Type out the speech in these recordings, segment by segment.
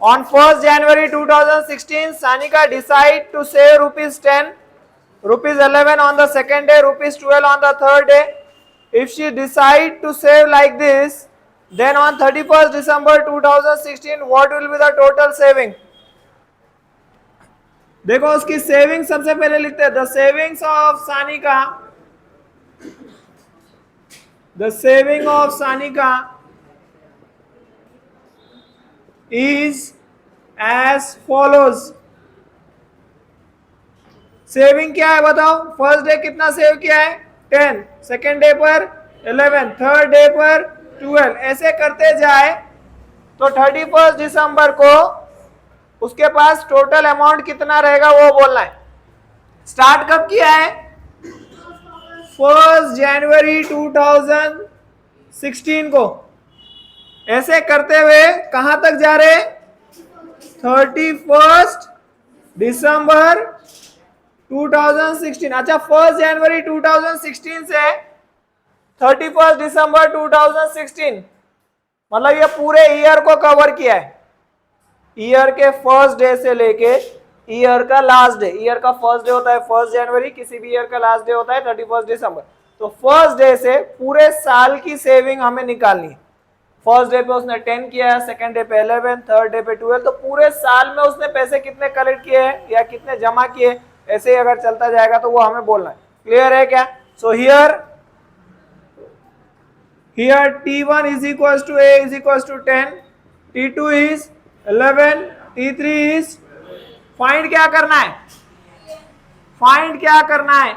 On 1st January 2016, Sanika decide to save rupees 10, rupees 11 on the second day, rupees 12 on the third day. If she decide to save like this, then on 31st December 2016, what will be the total saving? देखो उसकी saving सबसे पहले लिखते हैं, the savings of Sanika, the saving of Sanika is as follows. Saving क्या है बताओ? First day कितना सेव किया है? 10, सेकेंड डे पर 11, थर्ड डे पर 12, ऐसे करते जाए तो 31 दिसंबर को उसके पास टोटल अमाउंट कितना रहेगा वो बोलना है। स्टार्ट कब किया है? 1 जनवरी 2016 को। ऐसे करते हुए कहां तक जा रहे? 31 दिसंबर 2016। अच्छा, 1 जनवरी 2016 से 31 दिसंबर 2016, मतलब ये पूरे ईयर को कवर किया है। ईयर के फर्स्ट डे से लेके ईयर का लास्ट डे। ईयर का फर्स्ट डे होता है 1 जनवरी, किसी भी ईयर का लास्ट डे होता है 31 दिसंबर। तो फर्स्ट डे से पूरे साल की सेविंग हमें निकालनी है। फर्स्ट डे पे उसने 10 किया है, सेकेंड डे पे 11, थर्ड डे पे 12, तो पूरे साल में उसने पैसे कितने कलेक्ट किए हैं या कितने जमा किए, ऐसे ही अगर चलता जाएगा तो वो हमें बोलना है। क्लियर है क्या? सो here T1 is equals to A is equals to 10, T2 is 11, T3 is, find क्या करना है? फाइंड क्या करना है?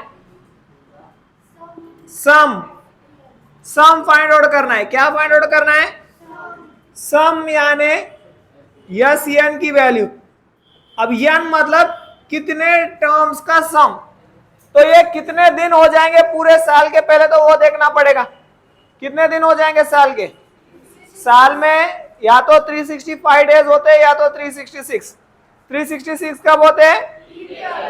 सम फाइंड आउट करना है। क्या फाइंड आउट करना है? सम यानी यस एन की वैल्यू। अब एन मतलब कितने टर्म्स का सम, तो ये कितने दिन हो जाएंगे पूरे साल के, पहले तो वो देखना पड़ेगा। कितने दिन हो जाएंगे साल के? साल में या तो 365 डेज होते हैं या तो 366। 366 कब होते हैं?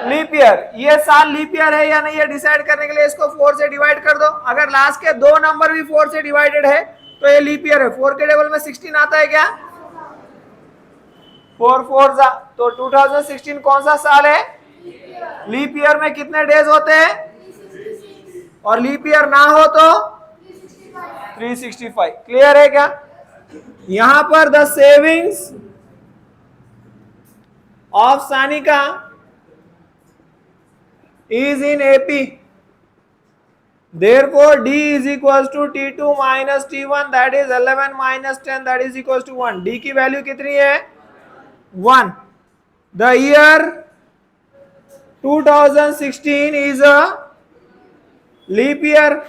Leap year. ये साल लीप ईयर है या नहीं ये डिसाइड करने के लिए इसको 4 से डिवाइड कर दो। अगर लास्ट के 2 नंबर भी 4 से डिवाइडेड है तो ये लीप ईयर है। 4 के टेबल में 16 आता है क्या? 4 4 जा, तो 2016 कौन सा साल है? लीप ईयर में कितने डेज होते हैं? और लीप ईयर ना हो तो 365। क्लियर है क्या? यहां पर the savings of Sanika is in AP, therefore D is equals to T2 minus T1, that is 11 minus 10, that is equals to 1. D की वैल्यू कितनी है? 1. The year 2016 is a leap year,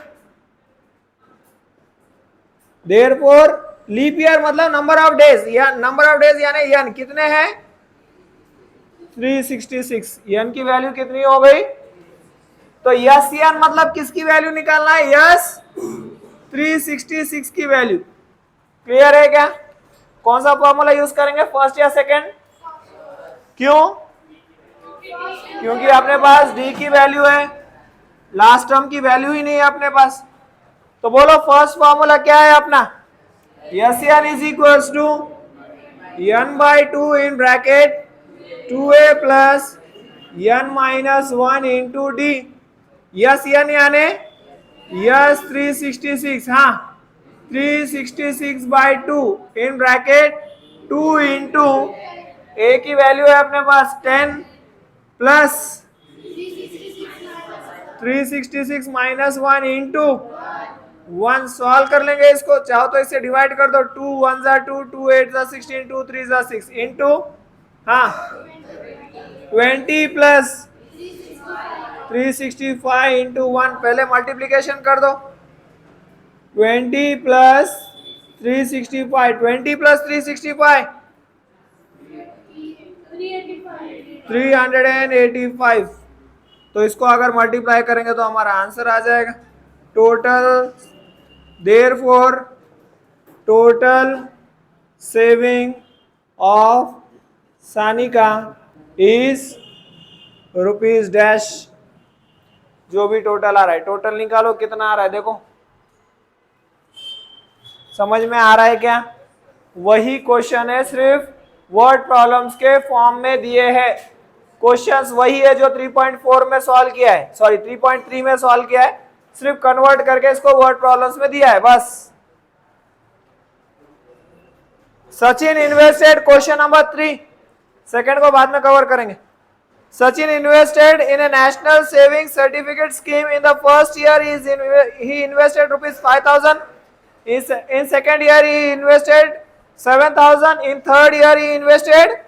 therefore leap year मतलब number of days, या number of days यानी n कितने हैं? 366। n की value कितनी हो गई? तो यस एन मतलब किसकी वैल्यू निकालना है? यस 366 की वैल्यू। क्लियर है क्या? कौन सा फॉर्मूला यूज करेंगे, फर्स्ट या सेकंड? क्यों? क्योंकि अपने पास डी की वैल्यू है, लास्ट टर्म की वैल्यू ही नहीं है अपने पास। तो बोलो फर्स्ट फॉर्मूला क्या है अपना? S N is equals to n by 2 in bracket 2a plus n minus 1 into D. S N यानी यस 366, हाँ 366 by 2 in bracket 2 into A की वैल्यू है अपने पास 10 प्लस 366 माइनस 1 इंटू 1। सॉल्व कर लेंगे इसको, चाहो तो इससे डिवाइड कर दो। 2 1 जा 2, 2 8 जा 16, 2 3 जा 6 इंटू, हाँ 20 प्लस 365 इंटू 1। पहले मल्टीप्लीकेशन कर दो। 20 प्लस 365, 20 प्लस 365 385। तो इसको अगर मल्टीप्लाई करेंगे तो हमारा आंसर आ जाएगा। Total therefore total saving of Sanika is rupees dash, जो भी टोटल आ रहा है। टोटल निकालो कितना आ रहा है, देखो समझ में आ रहा है क्या? वही क्वेश्चन है, सिर्फ वर्ड प्रॉब्लम्स के फॉर्म में दिए हैं। क्वेश्चंस वही है जो 3.4 में सॉल्व किया है, सॉरी 3.3 में सॉल्व किया है, सिर्फ कन्वर्ट करके इसको वर्ड प्रॉब्लम्स में दिया है बस। Sachin invested, question number 3, second को बाद में कवर करेंगे। Sachin invested in a national savings certificate scheme. In the first year, he invested rupees 5,000. In second year, he invested 7,000. In third year, he invested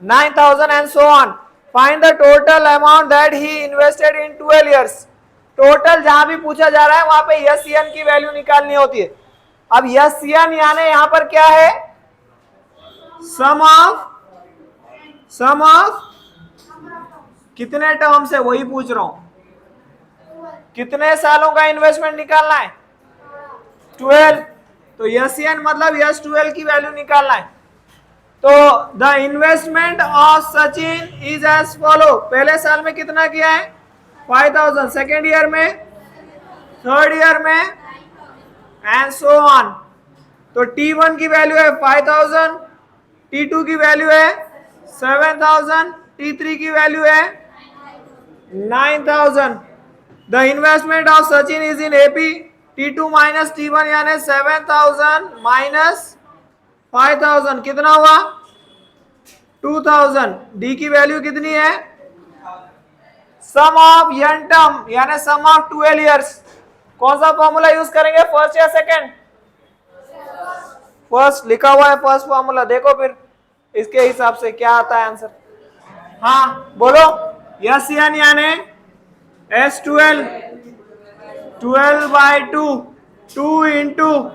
9,000 and so on. Find the total amount that he invested in 12 years. Total जहां भी पूछा जा रहा है वहां पे yes N की value निकालनी होती है। अब यस एन यानी यहां पर क्या है, सम ऑफ कितने टर्म से, वही पूछ रहा हूं, कितने सालों का इन्वेस्टमेंट निकालना है, 12। तो यस एन मतलब यस 12 की वैल्यू निकालना है। तो the investment of Sachin is as follow, पहले साल में कितना किया है 5,000, सेकेंड ईयर में, थर्ड ईयर में एंड सो ऑन। तो T1 की वैल्यू है 5,000, T2 की वैल्यू है 7,000, T3 की वैल्यू है 9,000। The investment of Sachin is in AP, T2 minus T1 यानी 7,000 माइनस 5,000 कितना हुआ 2,000। D की वैल्यू कितनी है, सम ऑफ एन टर्म यानी सम ऑफ 12 इयर्स। कौन सा फॉर्मूला यूज करेंगे, फर्स्ट या सेकंड, फर्स्ट लिखा हुआ है फर्स्ट फॉर्मूला, देखो फिर इसके हिसाब से क्या आता है आंसर। हाँ बोलो, यस यानी S12, 12/2, 2 into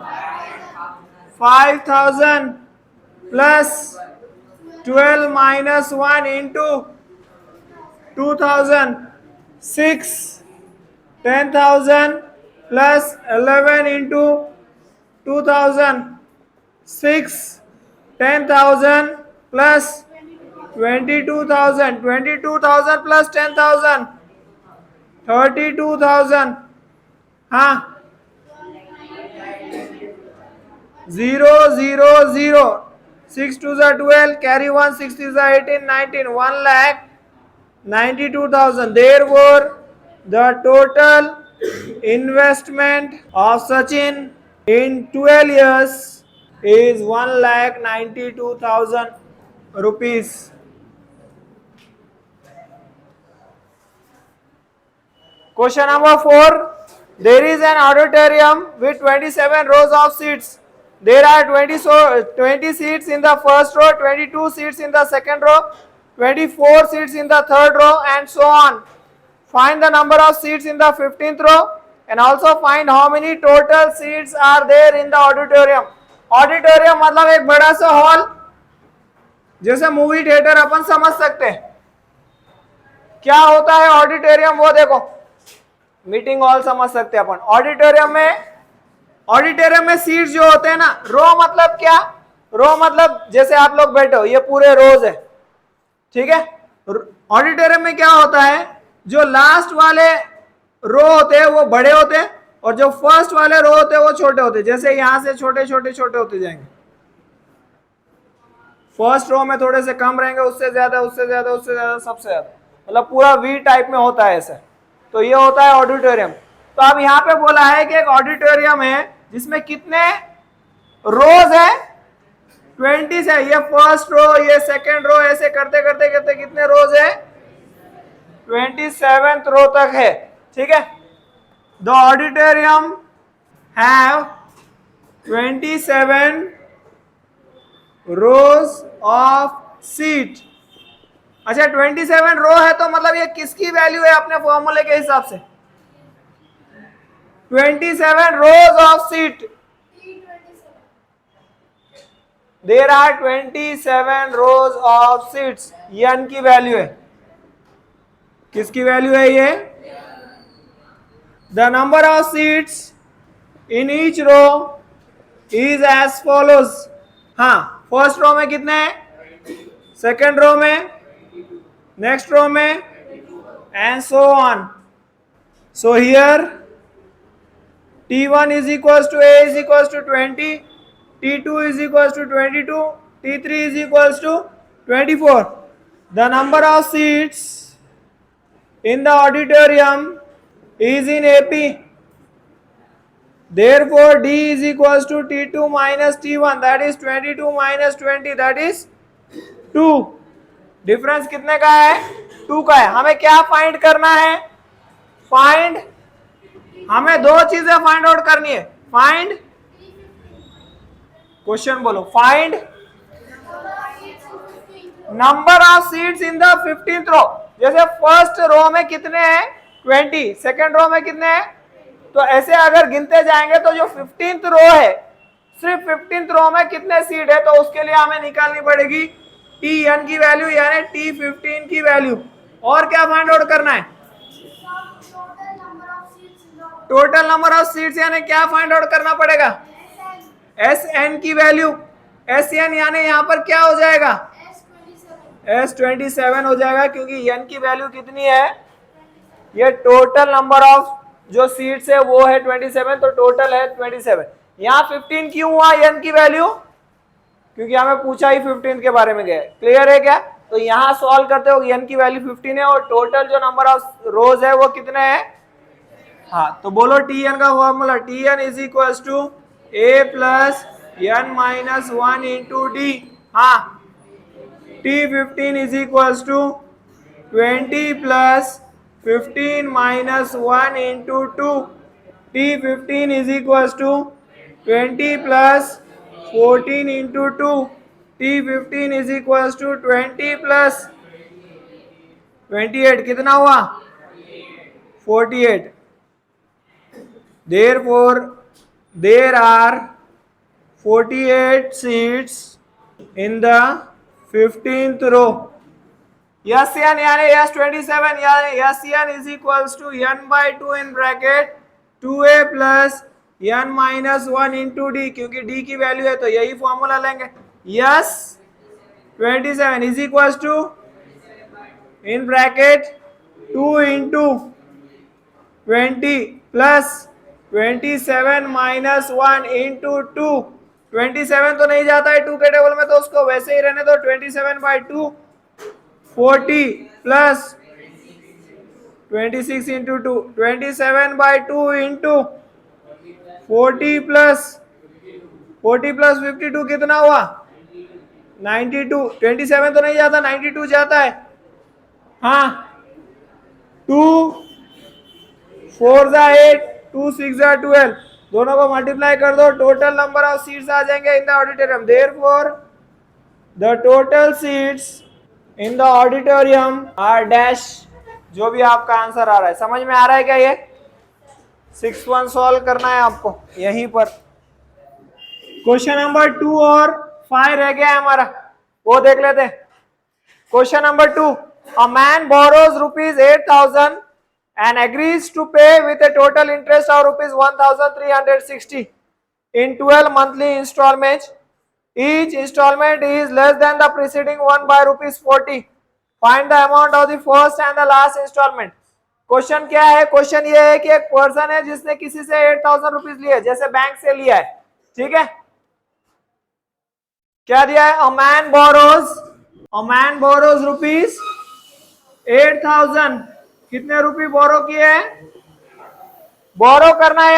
5,000 plus 12 minus 1 into 2,000, 6, 10,000 plus 11 into 2,000, 6, 10,000 plus 22,000, 22,000 plus 10,000, 32,000। हाँ 0 0 0, 6 2 12, carry 1, 6 3 18, 19, 1,92,000। Therefore, the total investment of Sachin in 12 years is 1,92,000 rupees. Question number 4. There is an auditorium with 27 rows of seats. There are 20 seats in the first row, 22 seats in the second row, 24 seats in the third row and so on. Find the number of seats in the 15th row and also find how many total seats are there in the auditorium. Auditorium मतलब एक बड़ा सा hall, जैसे movie theatre अपन समझ सकते हैं। क्या होता है ऑडिटोरियम, वो देखो, मीटिंग हॉल समझ सकते हैं अपन। ऑडिटोरियम में सीट जो होते हैं ना, रो मतलब क्या, रो मतलब जैसे आप लोग बैठे हो, ये पूरे रोज है, ठीक है। ऑडिटोरियम में क्या होता है, जो लास्ट वाले रो होते हैं वो बड़े होते हैं और जो फर्स्ट वाले रो होते हैं वो छोटे होते हैं। जैसे यहां से छोटे छोटे छोटे होते जाएंगे, फर्स्ट रो में थोड़े से कम रहेंगे, उससे ज्यादा उससे ज्यादा उससे ज्यादा सबसे ज्यादा, मतलब पूरा वी टाइप में होता है ऐसे। तो ये होता है ऑडिटोरियम। तो अब यहाँ पे बोला है कि एक ऑडिटोरियम है जिसमें कितने रोज है, 20 है। ये फर्स्ट रो, ये सेकेंड रो, ऐसे करते करते करते कितने रोज है, 27th रो तक है, ठीक है। The auditorium have 27 rows of seat. अच्छा 27 रो है तो मतलब ये किसकी वैल्यू है अपने फॉर्मूले के हिसाब से, 27 rows of seat. There are 27 rows of seats, ये n की वैल्यू है। किसकी वैल्यू है ये, the number of seats in each row is as follows. हाँ फर्स्ट रो में कितने हैं, सेकेंड रो में, नेक्स्ट रो में and so on. So here T1 is equals to A is equals to 20, T2 is equals to 22, T3 is equals to 24. The number of seats in the auditorium is in AP. Therefore, D is equals to T2 minus T1. That is 22 minus 20. That is 2. Difference कितने का है? 2 का है. हमें क्या find करना है? Find, हमें दो चीजें फाइंड आउट करनी है. फाइंड, क्वेश्चन बोलो. Find number of seats in the 15th रो. जैसे फर्स्ट रो में कितने हैं? 20. सेकेंड रो में कितने हैं? तो ऐसे अगर गिनते जाएंगे तो जो 15th रो है, सिर्फ 15th रो में कितने सीट है, तो उसके लिए हमें निकालनी पड़ेगी Tn की वैल्यू यानी T15 की वैल्यू. और क्या फाइंड आउट करना है? टोटल नंबर ऑफ सीट्स यानी क्या फाइंड आउट करना पड़ेगा? Sn की वैल्यू. Sn यानी यहाँ पर क्या हो जाएगा? S27 हो जाएगा, क्योंकि n की वैल्यू कितनी है? ये टोटल नंबर ऑफ जो सीट्स है वो है 27, तो टोटल है 27. यहाँ 15 क्यों हुआ n की वैल्यू? क्योंकि हमें पूछा ही 15 के बारे में गया. क्लियर है क्या? तो यहाँ सॉल्व करते हो n की वैल्यू 15 है और टोटल जो नंबर ऑफ रोज है वो कितने हैं? हाँ, तो बोलो Tn का formula. Tn is equals to a plus n minus 1 into D. हाँ, T15 is equals to 20 plus 15 minus 1 into 2. T15 is equals to 20 plus 14 into 2. T15 is equals to 20 plus 28. कितना हुआ? 48. Therefore, there are 48 seats in the 15th row. Sn यानी S27 यानी Sn is equals to n by 2 in bracket 2a plus n minus 1 into d. क्योंकि d की value है तो यही formula लेंगे. S27 is equals to in bracket 2 into 20 plus 27 minus 1 into 2. 27 तो नहीं जाता है 2 के टेबल में, तो उसको वैसे ही रहने दो. 27 by 2 40 plus 26 into 2. 27 by 2 into 40 plus 52 कितना हुआ? 92. 27 तो नहीं जाता, 92 जाता है. हाँ, 2 4 8 2 6 12. दोनों को मल्टीप्लाई कर दो, टोटल नंबर ऑफ सीट्स आ जाएंगे in the auditorium. Therefore the total seats in the auditorium are dash. जो भी आपका आंसर आ रहा है, समझ में आ रहा है क्या? ये 6-1 सॉल्व करना है आपको यहीं पर. क्वेश्चन नंबर 2 और 5 रह गया है हमारा, वो देख लेते हैं. Question number 2. A man borrows ₹8,000 and agrees to pay with a total interest of ₹1,360 in 12 monthly installments. Each installment is less than the preceding one by ₹40. Find the amount of the first and the last installment. Question क्या है? Question ये है कि एक person है जिसने किसी से 8,000 रुपीज लिए, जैसे बैंक से लिया है. ठीक है, क्या दिया है? A man borrows ₹8,000. कितने रुपए बोरो किए हैं? बोरो करना है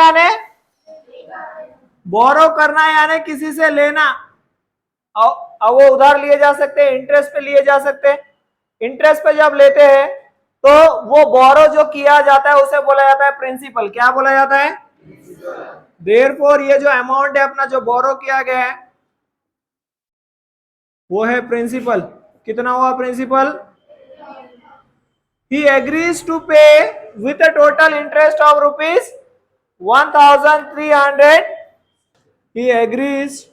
यानी किसी से लेना. अब वो उधार लिए जा सकते हैं, इंटरेस्ट पे लिए जा सकते हैं. इंटरेस्ट पे जब लेते हैं तो वो बोरो जो किया जाता है उसे बोला जाता है प्रिंसिपल. क्या बोला जाता है? देयरफॉर ये जो अमाउंट है अपना जो बोरो किया गया है वो है प्रिंसिपल. कितना हुआ principal? He agrees to pay with a total interest of ₹1,300. He agrees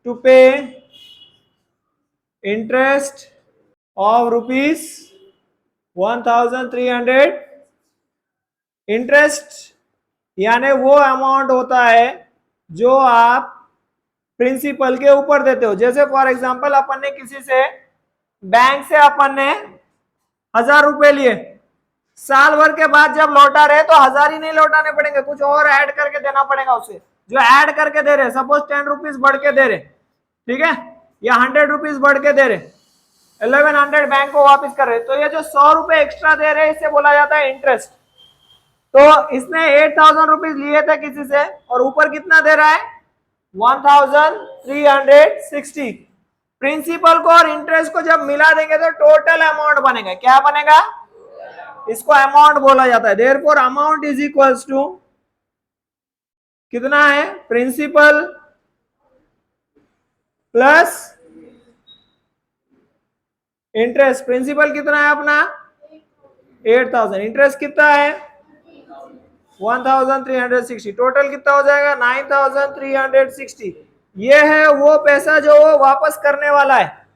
to pay interest of ₹1,300. Interest यानी वो अमाउंट होता है जो आप प्रिंसिपल के ऊपर देते हो. जैसे फॉर एग्जांपल अपन ने किसी से बैंक से अपन ने 1,000 रुपए लिए, साल भर के बाद जब लौटा रहे तो 1,000 ही नहीं लौटाने पड़ेंगे, कुछ और ऐड करके देना पड़ेगा उसे. जो ऐड करके दे रहे, सपोज 10 रुपीज बढ़ के दे रहे, ठीक है, या 100 रुपीज बढ़ के दे रहे, 1100 बैंक को वापस कर रहे, तो ये जो 100 रुपए एक्स्ट्रा दे रहे इसे बोला जाता है इंटरेस्ट। तो इसने 8000 रुपीज लिए थे किसी से और ऊपर कितना दे रहा है 1360। प्रिंसिपल को और इंटरेस्ट को जब मिला देंगे तो टोटल अमाउंट बनेगा। क्या बनेगा? इसको अमाउंट बोला जाता है। Therefore amount is equals to कितना है, प्रिंसिपल प्लस इंटरेस्ट। प्रिंसिपल कितना है अपना 8000, इंटरेस्ट कितना है 1360, टोटल कितना हो जाएगा 9360। ये है वो पैसा जो वो वापस करने वाला है,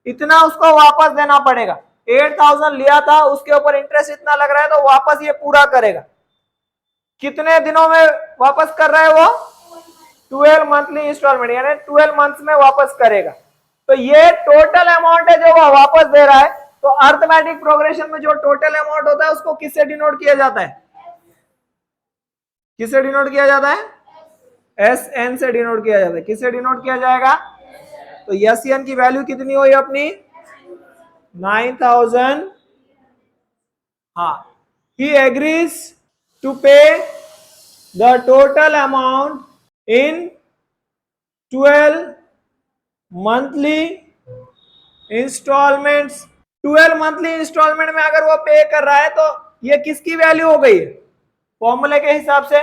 इतना उसको वापस देना पड़ेगा। 8000 लिया था, उसके ऊपर इंटरेस्ट इतना लग रहा है, तो वापस ये पूरा करेगा। कितने दिनों में वापस कर रहा है वो 12 मंथली इंस्टॉलमेंट, यानी 12 मंथ्स में वापस करेगा। तो ये टोटल अमाउंट है जो वो वापस दे रहा है। तो अर्थमेटिक प्रोग्रेशन में जो टोटल अमाउंट होता है उसको किससे डिनोट किया जाता है, किससे डिनोट किया जाता है, एस एन से डिनोट किया जाता है। किससे डिनोट किया जाएगा, तो एस एन की वैल्यू कितनी हुई अपनी 9000। हाँ, he agrees to pay the total amount in 12 monthly installments। 12 monthly instalment में अगर वो पे कर रहा है तो ये किसकी वैल्यू हो गई, फॉर्मूले के हिसाब से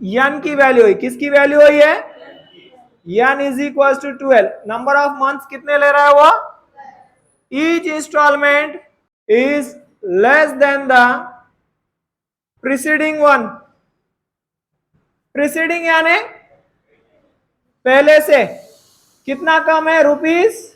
यन की वैल्यू हुई। किसकी वैल्यू हुई है, n is equal to 12। Number of months कितने ले रहा है वो, each instalment is less than the preceding one. Preceding यानी पहले से कितना कम है, ₹40।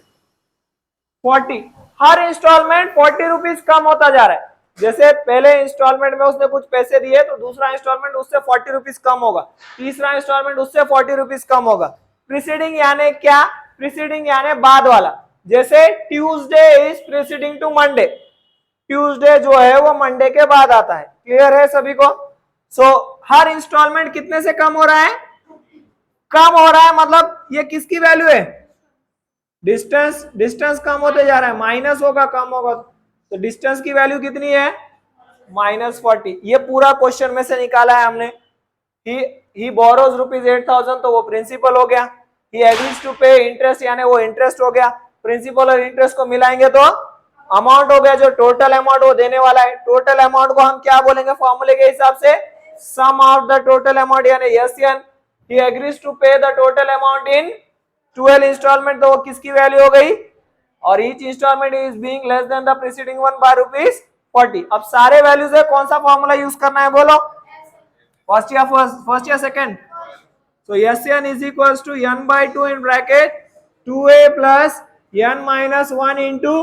हर इंस्टॉलमेंट 40 रुपीज कम होता जा रहा है। जैसे पहले इंस्टॉलमेंट में उसने कुछ पैसे दिए तो दूसरा इंस्टॉलमेंट उससे 40 रुपीज कम होगा, तीसरा इंस्टॉलमेंट उससे 40 रुपीज कम होगा। प्रीसीडिंग यानी क्या, प्रीसीडिंग यानी बाद वाला। जैसे Tuesday is preceding to Monday, Tuesday जो है वो मंडे के बाद आता है। क्लियर है सभी को? सो हर इंस्टॉलमेंट कितने से कम हो रहा है, कम हो रहा है, मतलब ये किसकी वैल्यू है, डिस्टेंस। डिस्टेंस कम होते जा रहा है, माइनस होगा कम होगा, तो डिस्टेंस की वैल्यू कितनी है -40। ये पूरा क्वेश्चन में से निकाला है हमने। ही बोरोज ₹8000 तो वो प्रिंसिपल हो गया। ही एग्रीज टू पे इंटरेस्ट यानी वो इंटरेस्ट हो गया। प्रिंसिपल और इंटरेस्ट को मिलाएंगे तो अमाउंट हो गया, जो टोटल अमाउंट वो देने वाला है। टोटल अमाउंट को हम क्या बोलेंगे फॉर्मूले के हिसाब से, sum of the total amount यानी SN. He agrees to pay the total amount in 12 instalment, तो वो किसकी वैल्यू हो गई, और each instalment is being less than the preceding one by ₹40। अब सारे वैल्यूज है, कौन सा फॉर्मूला यूज करना है बोलो, फर्स्ट या second. So Sn is equals to n by 2 in bracket 2a plus n minus 1 into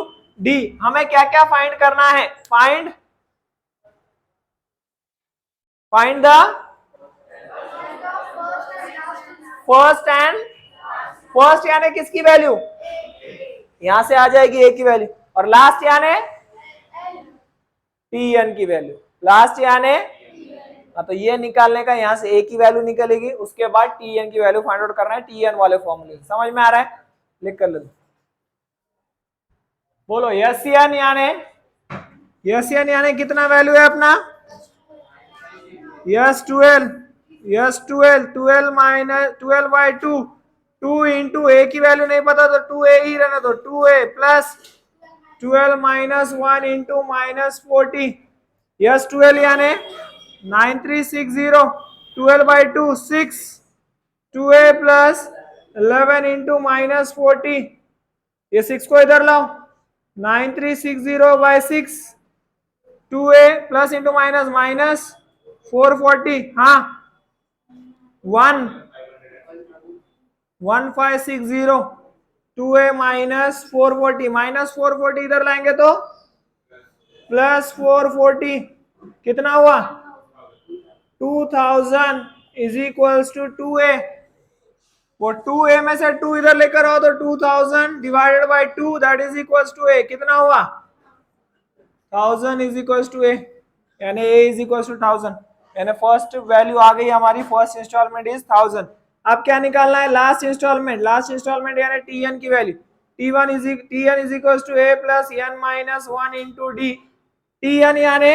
d। हमें क्या क्या फाइंड करना है, फाइंड द फर्स्ट यानी किसकी वैल्यू, यहां से आ जाएगी a की वैल्यू, और लास्ट यानी tn की वैल्यू, लास्ट यानी तो ये निकालने का, यहां से a की वैल्यू निकलेगी, उसके बाद tn की वैल्यू फाइंड आउट करना है tn वाले फॉर्मूले। समझ में आ रहा है, लिख कर लो, बोलो Sn यानी कितना वैल्यू है अपना, S12 minus 12 by 2 into a की वैल्यू नहीं पता तो 2a ही रहना, तो 2a plus 12 minus 1 into -40। S12 यानी 9360, 12 by 2 6, 2a plus 11 into -40, ये 6 को इधर लाओ, 9360 by 6, 2a plus into minus 440, हाँ 1560, 2a minus 440 इधर लाएंगे तो प्लस 440, कितना हुआ 2000 इज इक्वल्स टू 2a। वो 2a में से 2 इधर लेकर आओ तो 2000 divided by 2 that is equals to a, कितना हुआ 1000 इज इक्वल्स टू a, यानी a इज इक्वल्स टू 1000, यानी फर्स्ट वैल्यू आ गई हमारी, फर्स्ट इंस्टॉलमेंट इज 1000। अब क्या निकालना है, लास्ट इंस्टॉलमेंट यानी Tn की value, Tn is equal to a plus n minus 1 into D. Tn यानी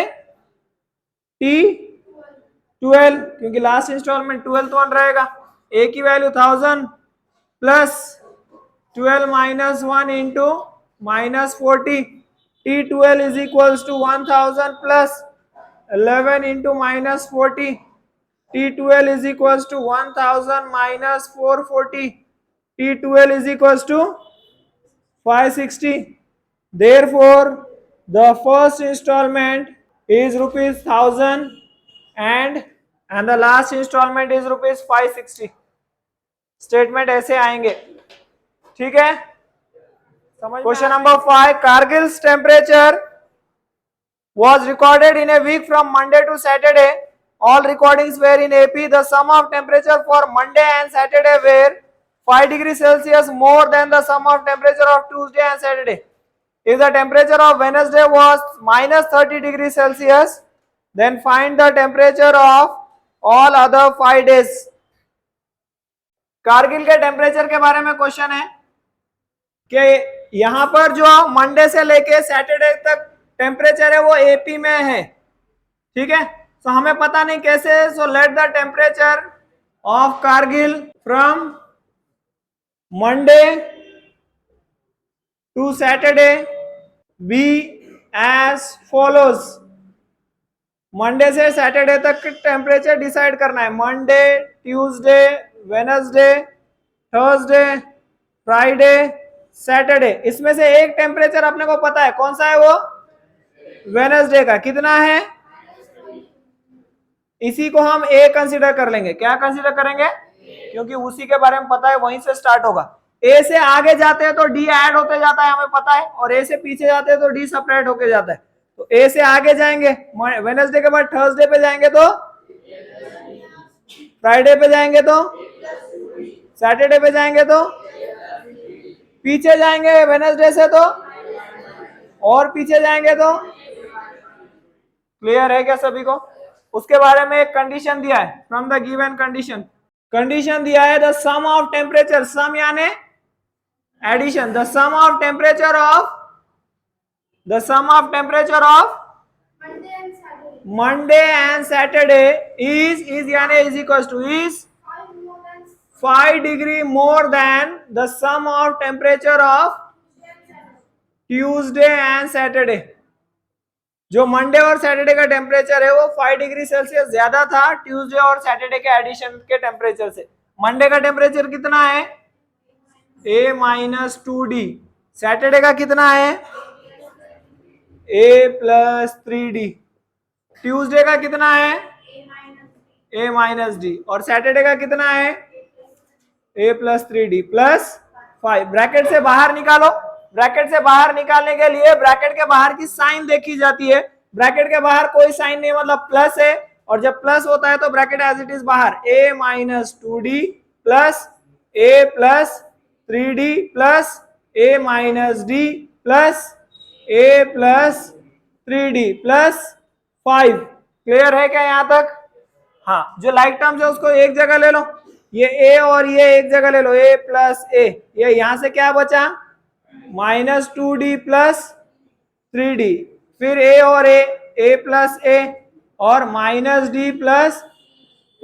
T12, क्योंकि लास्ट इंस्टॉलमेंट 12th रहेगा। a की value 1000 plus 12 minus 1 into minus 40, T12 is equal to 1000 plus 11 into minus 40, T12 is equals to 1000 minus 440, T12 is equals to 560. Therefore, the first installment is rupees 1000 and the last installment is rupees 560. Statement ऐसे आएंगे, ठीक है। Question number 5, Kargil's temperature was recorded in a week from Monday to Saturday. All recordings were in AP. The sum of temperature for Monday and Saturday were 5 degrees Celsius more than the sum of temperature of Tuesday and Saturday. If the temperature of Wednesday was minus 30 degrees Celsius, then find the temperature of all other 5 days. Kargil के temperature के बारे में question है कि यहां पर जो Monday से लेके सैटरडे तक टेम्परेचर है वो एपी में है, ठीक है। तो हमें पता नहीं कैसे, so let the temperature of Kargil from Monday to Saturday be as follows. Monday से सैटरडे तक टेम्परेचर डिसाइड करना है, Monday, Tuesday, Wednesday, Thursday, Friday, Saturday. इसमें से एक टेम्परेचर अपने को पता है, कौन सा है वो, वेडनेसडे का। कितना है, इसी को हम ए कंसीडर कर लेंगे। क्या कंसीडर करेंगे, क्योंकि उसी के बारे में पता है, वहीं से स्टार्ट होगा। ए से आगे जाते हैं तो डी ऐड होते जाता है, हमें पता है, और ए से पीछे जाते हैं तो डी सेपरेट होके जाता है। तो ए से आगे जाएंगे, वेडनेसडे के बाद थर्सडे पे जाएंगे तो फ्राइडे पे जाएंगे तो सैटरडे पे जाएंगे तो पीछे जाएंगे वेडनेसडे से तो और पीछे जाएंगे तो। क्लियर है क्या सभी को? उसके बारे में एक कंडीशन दिया है, फ्रॉम द गिवन कंडीशन दिया है, the sum of temperature, sum यानी addition, the sum of temperature of Monday and Saturday is यानी is equal to is 5 degree more than the sum of temperature of Tuesday and Saturday. जो Monday और Saturday का temperature है वो 5 degree Celsius ज्यादा था Tuesday और Saturday के एडिशन के टेम्परेचर से। मंडे का टेम्परेचर कितना है, a माइनस 2d, सैटरडे का कितना है, a प्लस 3d, ट्यूसडे का कितना है, a माइनस d, और सैटरडे का कितना है, a plus 3d plus 5। Bracket से बाहर निकालो, ब्रैकेट से बाहर निकालने के लिए ब्रैकेट के बाहर की साइन देखी जाती है। ब्रैकेट के बाहर कोई साइन नहीं, मतलब प्लस है, और जब प्लस होता है तो ब्रैकेट एज इट इज बाहर, a minus 2d plus a plus 3d plus a minus d plus a plus 3d plus 5। Clear है क्या यहां तक? हाँ, जो लाइक टर्म्स है उसको एक जगह ले लो, ये a और ये एक जगह ले लो, a प्लस a, ये यहां से क्या बचा, माइनस 2d प्लस 3d, फिर a और a प्लस a और minus d plus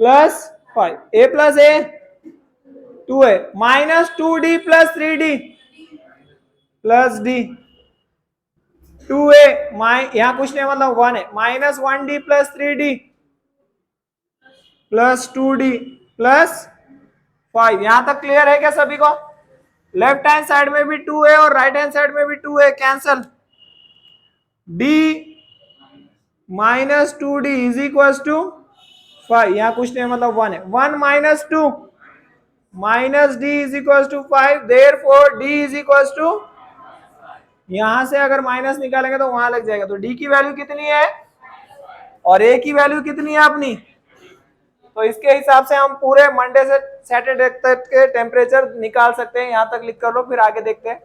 5, a plus a 2a minus 2d plus 3d plus d 2a, यहां कुछ नहीं मतलब 1 है, minus 1d plus 3d plus 2d plus 5। यहां तक क्लियर है क्या सभी को? लेफ्ट हैंड साइड में भी 2 है और राइट हैंड साइड में भी 2 है, cancel. d minus 2d is equal to 5, यहां कुछ नहीं मतलब 1 है, 1 minus 2 minus d is equal to 5, therefore d is equal to, यहां से अगर माइनस निकालेंगे तो वहां लग जाएगा, तो d की वैल्यू कितनी है और a की वैल्यू कितनी है अपनी। तो इसके हिसाब से हम पूरे मंडे से सैटरडे तक के टेम्परेचर निकाल सकते हैं। यहाँ तक लिख कर लो, फिर आगे देखते हैं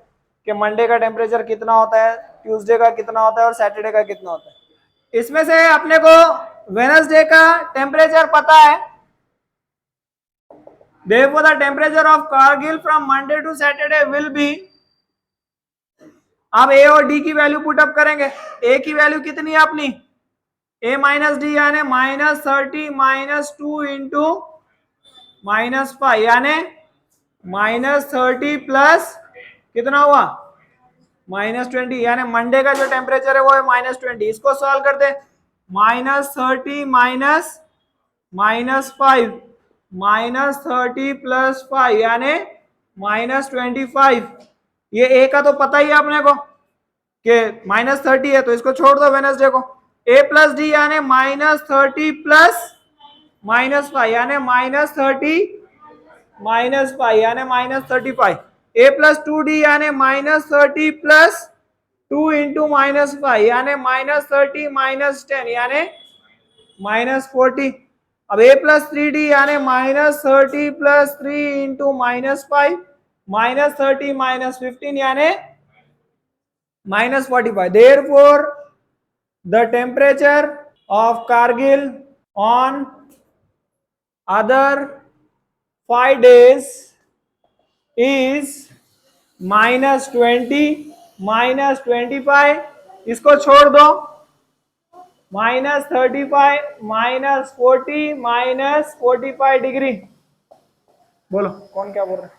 कि मंडे का टेम्परेचर कितना होता है, ट्यूसडे का कितना होता है और सैटरडे का कितना होता है। इसमें से अपने को वेडनेसडे का टेम्परेचर पता है, Therefore, the temperature of Kargil from Monday to Saturday will be, अब ए और डी की वैल्यू पुटअप करेंगे। ए की वैल्यू कितनी है अपनी, ए माइनस डी यानी -30 -2 इंटू -5 यानी -30 प्लस कितना हुआ -20 यानी मंडे का जो टेम्परेचर है वो है -20। इसको सॉल्व करते, -30 माइनस -5 -30 प्लस 5 यानी -25। ये ए का तो पता ही है अपने को कि -30 है, तो इसको छोड़ दो वेडनेसडे को। ए प्लस डी यानी -30 प्लस -5 यानी -30 -5 यानी -35। ए प्लस 2d यानी -30 प्लस 2 इंटू -5 यानी -30 -10 यानी -40। अब ए प्लस 3d यानी -30 प्लस 3 इंटू -5 -30 -15 यानी -45। Therefore, the temperature of Kargil on other 5 days is -20 -25। इसको छोड़ दो, -35 -40 -45 डिग्री। बोलो कौन क्या बोल रहा है।